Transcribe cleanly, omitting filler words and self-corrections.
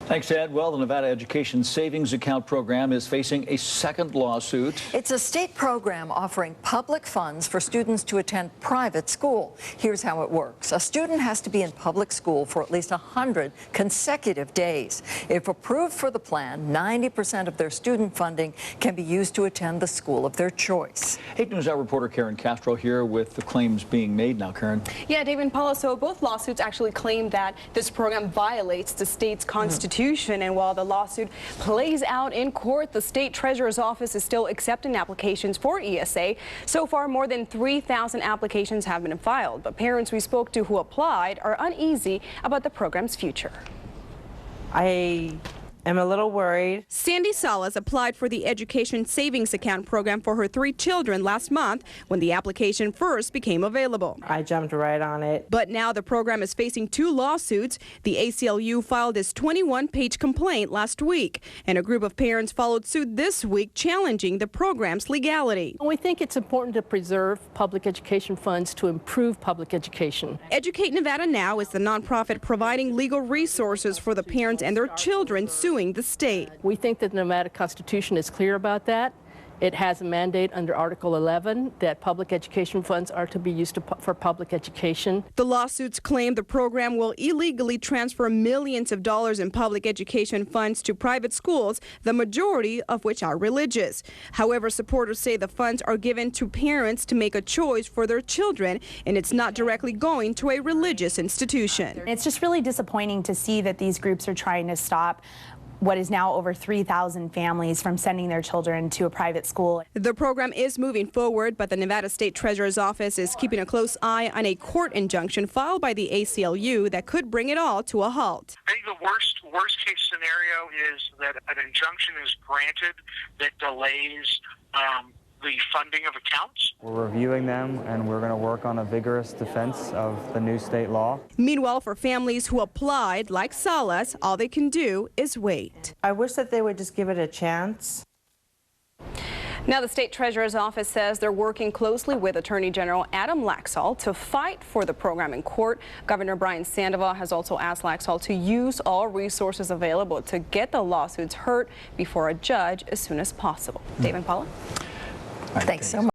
Thanks, Ed. Well, the Nevada Education Savings Account program is facing a second lawsuit. It's a state program offering public funds for students to attend private school. Here's how it works. A student has to be in public school for at least 100 consecutive days. If approved for the plan, 90% of their student funding can be used to attend the school of their choice. 8 News Hour reporter Karen Castro here with the claims being made now. Karen. Yeah, Dave and Paula, so both lawsuits actually claim that this program violates the state's constitution. And while the lawsuit plays out in court, the state treasurer's office is still accepting applications for ESA. So far, more than 3,000 applications have been filed, but parents we spoke to who applied are uneasy about the program's future. I'm a little worried. Sandy Salas applied for the Education Savings Account program for her 3 children last month when the application first became available. I jumped right on it. But now the program is facing 2 lawsuits. The ACLU filed this 21-page complaint last week, and a group of parents followed suit this week challenging the program's legality. We think it's important to preserve public education funds to improve public education. Educate Nevada Now is the nonprofit providing legal resources for the parents and their children suing the state. We think that the Nevada Constitution is clear about that. It has a mandate under Article 11 that public education funds are to be used for public education. The lawsuits claim the program will illegally transfer millions of dollars in public education funds to private schools, the majority of which are religious. However, supporters say the funds are given to parents to make a choice for their children, and it's not directly going to a religious institution. It's just really disappointing to see that these groups are trying to stop what is now over 3,000 families from sending their children to a private school. The program is moving forward, but the Nevada State Treasurer's Office is keeping a close eye on a court injunction filed by the ACLU that could bring it all to a halt. I think the worst case scenario is that an injunction is granted that delays the funding of accounts. We're reviewing them, and we're going to work on a vigorous defense of the new state law. Meanwhile, for families who applied, like Salas, all they can do is wait. I wish that they would just give it a chance. Now, the state treasurer's office says they're working closely with Attorney General Adam Laxalt to fight for the program in court. Governor Brian Sandoval has also asked Laxalt to use all resources available to get the lawsuits heard before a judge as soon as possible. Dave and Paula? Thanks so much.